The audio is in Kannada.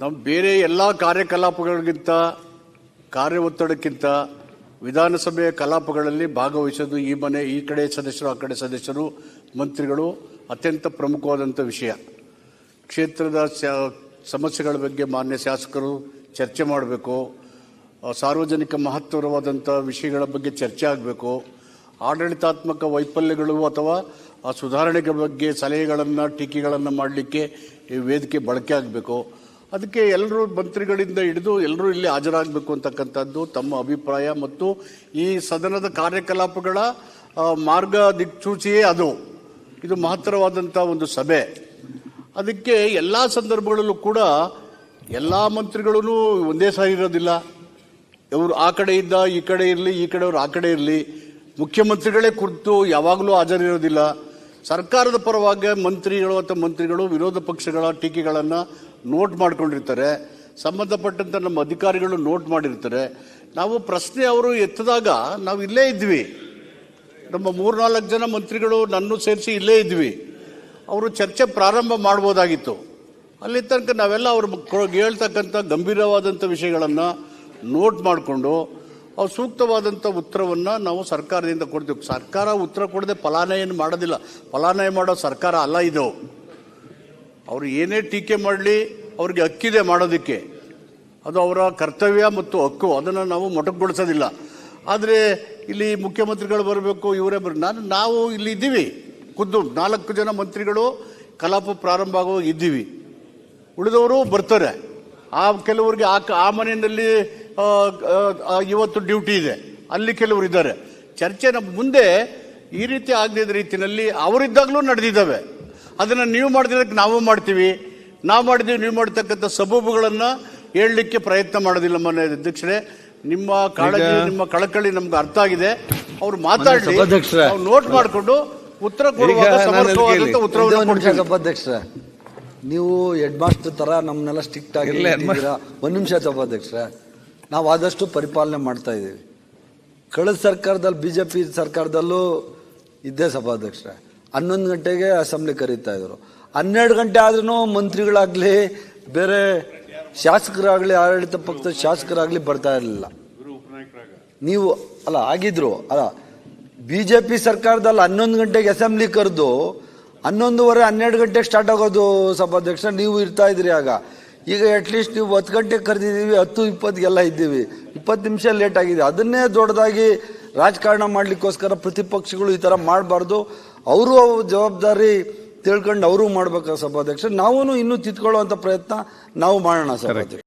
ನಮ್ಮ ಬೇರೆ ಎಲ್ಲ ಕಾರ್ಯಕಲಾಪಗಳಿಗಿಂತ ಕಾರ್ಯ ಒತ್ತಡಕ್ಕಿಂತ ವಿಧಾನಸಭೆಯ ಕಲಾಪಗಳಲ್ಲಿ ಭಾಗವಹಿಸೋದು ಈ ಮನೆ ಈ ಕಡೆ ಸದಸ್ಯರು ಆ ಕಡೆ ಸದಸ್ಯರು ಮಂತ್ರಿಗಳು ಅತ್ಯಂತ ಪ್ರಮುಖವಾದಂಥ ವಿಷಯ. ಕ್ಷೇತ್ರದ ಸಮಸ್ಯೆಗಳ ಬಗ್ಗೆ ಮಾನ್ಯ ಶಾಸಕರು ಚರ್ಚೆ ಮಾಡಬೇಕು, ಸಾರ್ವಜನಿಕ ಮಹತ್ವವಾದಂಥ ವಿಷಯಗಳ ಬಗ್ಗೆ ಚರ್ಚೆ ಆಗಬೇಕು, ಆಡಳಿತಾತ್ಮಕ ವೈಫಲ್ಯಗಳು ಅಥವಾ ಸುಧಾರಣೆಗಳ ಬಗ್ಗೆ ಸಲಹೆಗಳನ್ನು ಟೀಕೆಗಳನ್ನು ಮಾಡಲಿಕ್ಕೆ ಈ ವೇದಿಕೆ ಬಳಕೆ ಆಗಬೇಕು. ಅದಕ್ಕೆ ಎಲ್ಲರೂ ಮಂತ್ರಿಗಳಿಂದ ಹಿಡಿದು ಎಲ್ಲರೂ ಇಲ್ಲಿ ಹಾಜರಾಗಬೇಕು ಅಂತಕ್ಕಂಥದ್ದು ತಮ್ಮ ಅಭಿಪ್ರಾಯ ಮತ್ತು ಈ ಸದನದ ಕಾರ್ಯಕಲಾಪಗಳ ಮಾರ್ಗ ದಿಕ್ಸೂಚಿಯೇ ಅದು. ಇದು ಮಹತ್ತರವಾದಂಥ ಒಂದು ಸಭೆ. ಅದಕ್ಕೆ ಎಲ್ಲ ಸಂದರ್ಭಗಳಲ್ಲೂ ಕೂಡ ಎಲ್ಲ ಮಂತ್ರಿಗಳೂ ಒಂದೇ ಸಾರಿ ಇರೋದಿಲ್ಲ. ಇವರು ಆ ಕಡೆ ಇದ್ದ ಈ ಕಡೆ ಇರಲಿ, ಈ ಕಡೆಯವರು ಆ ಕಡೆ ಇರಲಿ. ಮುಖ್ಯಮಂತ್ರಿಗಳೇ ಕುರಿತು ಯಾವಾಗಲೂ ಹಾಜರಿರೋದಿಲ್ಲ. ಸರ್ಕಾರದ ಪರವಾಗಿ ಮಂತ್ರಿಗಳು ವಿರೋಧ ಪಕ್ಷಗಳ ಟೀಕೆಗಳನ್ನು ನೋಟ್ ಮಾಡ್ಕೊಂಡಿರ್ತಾರೆ. ಸಂಬಂಧಪಟ್ಟಂಥ ನಮ್ಮ ಅಧಿಕಾರಿಗಳು ನೋಟ್ ಮಾಡಿರ್ತಾರೆ. ನಾವು ಪ್ರಶ್ನೆ ಅವರು ಎತ್ತಿದಾಗ ನಾವು ಇಲ್ಲೇ ಇದ್ವಿ. ನಮ್ಮ 3-4 ಜನ ಮಂತ್ರಿಗಳು ನನ್ನೂ ಸೇರಿಸಿ ಇಲ್ಲೇ ಇದ್ವಿ. ಅವರು ಚರ್ಚೆ ಪ್ರಾರಂಭ ಮಾಡ್ಬೋದಾಗಿತ್ತು. ಅಲ್ಲಿ ತನಕ ನಾವೆಲ್ಲ ಅವರು ಹೇಳ್ತಕ್ಕಂಥ ಗಂಭೀರವಾದಂಥ ವಿಷಯಗಳನ್ನು ನೋಟ್ ಮಾಡಿಕೊಂಡು ಅವ್ರು ಸೂಕ್ತವಾದಂಥ ಉತ್ತರವನ್ನು ನಾವು ಸರ್ಕಾರದಿಂದ ಕೊಡ್ತೀವಿ. ಸರ್ಕಾರ ಉತ್ತರ ಕೊಡದೆ ಫಲಾನಯನ ಮಾಡೋದಿಲ್ಲ. ಫಲಾನಯ ಮಾಡೋ ಸರ್ಕಾರ ಅಲ್ಲ ಇದು. ಅವರು ಏನೇ ಟೀಕೆ ಮಾಡಲಿ ಅವ್ರಿಗೆ ಹಕ್ಕಿದೆ ಮಾಡೋದಕ್ಕೆ. ಅದು ಅವರ ಕರ್ತವ್ಯ ಮತ್ತು ಹಕ್ಕು. ಅದನ್ನು ನಾವು ಮೊಟಕುಗೊಳಿಸೋದಿಲ್ಲ. ಆದರೆ ಇಲ್ಲಿ ಮುಖ್ಯಮಂತ್ರಿಗಳು ಬರಬೇಕು, ಇವರೇ ನಾವು ಇಲ್ಲಿ ಇದ್ದೀವಿ. ಖುದ್ದು 4 ಜನ ಮಂತ್ರಿಗಳು ಕಲಾಪ ಪ್ರಾರಂಭ ಆಗೋ ಇದ್ದೀವಿ. ಉಳಿದವರು ಬರ್ತಾರೆ. ಕೆಲವರಿಗೆ ಆ ಮನೆಯಲ್ಲಿ ಇವತ್ತು ಡ್ಯೂಟಿ ಇದೆ, ಅಲ್ಲಿ ಕೆಲವರು ಇದ್ದಾರೆ. ಚರ್ಚೆ ನಮ್ಮ ಮುಂದೆ ಈ ರೀತಿ ಆಗದಿದ್ದ ರೀತಿಯಲ್ಲಿ ಅವರಿದ್ದಾಗಲೂ ನಡೆದಿದ್ದಾವೆ. ಅದನ್ನು ನೀವು ಮಾಡಿದ್ದಕ್ಕೆ ನಾವು ಮಾಡ್ತೀವಿ. ನಾವು ಮಾಡಿದ್ದೀವಿ, ನೀವು ಮಾಡ್ತಕ್ಕಂಥ ಸಬೂಬುಗಳನ್ನು ಹೇಳಲಿಕ್ಕೆ ಪ್ರಯತ್ನ ಮಾಡೋದಿಲ್ಲ. ಮಾನ್ಯ ಅಧ್ಯಕ್ಷರೇ, ನಿಮ್ಮ ಕಾಳಜಿ ನಿಮ್ಮ ಕಳಕಳಿ ನಮ್ಗೆ ಅರ್ಥ ಆಗಿದೆ. ಅವ್ರು ಮಾತಾಡಲಿ, ನಾವು ನೋಟ್ ಮಾಡಿಕೊಂಡು ಉತ್ತರ ಕೊಡುವಾಗ ಸಮರ್ಪಕವಾದಂಥ ಉತ್ತರವನ್ನು. ಸಭಾಧ್ಯಕ್ಷರೇ, ನೀವು ಹೆಡ್ ಮಾಸ್ಟರ್ ತರ ನಮ್ಮನ್ನೆಲ್ಲ ಸ್ಟ್ರಿಕ್ಟ್ ಆಗಿದ್ದೀರಾ. ಒಂದು ನಿಮಿಷ ಸಭಾಧ್ಯಕ್ಷರೇ, ನಾವು ಆದಷ್ಟು ಪರಿಪಾಲನೆ ಮಾಡ್ತಾ ಇದ್ದೀವಿ. ಕಳೆದ ಸರ್ಕಾರದಲ್ಲಿ ಬಿಜೆಪಿ ಸರ್ಕಾರದಲ್ಲೂ ಇದ್ದೇ ಸಭಾಧ್ಯಕ್ಷರೇ. 11 ಗಂಟೆಗೆ ಅಸೆಂಬ್ಲಿ ಕರೀತಾ ಇದ್ರು. 12 ಗಂಟೆ ಆದ್ರೂ ಮಂತ್ರಿಗಳಾಗ್ಲಿ ಬೇರೆ ಶಾಸಕರಾಗ್ಲಿ ಆಡಳಿತ ಪಕ್ಷದ ಶಾಸಕರಾಗ್ಲಿ ಬರ್ತಾ ಇರಲಿಲ್ಲ. ನೀವು ಅಲ್ಲ ಆಗಿದ್ರು ಅಲ್ಲ, ಬಿಜೆಪಿ ಸರ್ಕಾರದಲ್ಲಿ 11 ಗಂಟೆಗೆ ಅಸೆಂಬ್ಲಿ ಕರೆದು 11:30-12 ಗಂಟೆಗೆ ಸ್ಟಾರ್ಟ್ ಆಗೋದು ಸಭಾಧ್ಯಕ್ಷ. ನೀವು ಇರ್ತಾ ಇದ್ರಿ ಆಗ. ಈಗ ಅಟ್ಲೀಸ್ಟ್ ನೀವು 10 ಗಂಟೆಗೆ ಕರೆದಿದ್ದೀವಿ, 10:20 ಇದ್ದೀವಿ. 20 ನಿಮಿಷ ಲೇಟ್ ಆಗಿದೆ. ಅದನ್ನೇ ದೊಡ್ಡದಾಗಿ ರಾಜಕಾರಣ ಮಾಡಲಿಕ್ಕೋಸ್ಕರ ಪ್ರತಿಪಕ್ಷಗಳು ಈ ಥರ ಮಾಡಬಾರ್ದು. ಅವರು ಜವಾಬ್ದಾರಿ ತಿಳ್ಕೊಂಡು ಅವರು ಮಾಡ್ಬೇಕು ಸಭಾಧ್ಯಕ್ಷ. ನಾವು ಇನ್ನೂ ತಿದ್ಕೊಳ್ಳುವಂಥ ಪ್ರಯತ್ನ ನಾವು ಮಾಡೋಣ ಸಭಾಧ್ಯಕ್ಷ.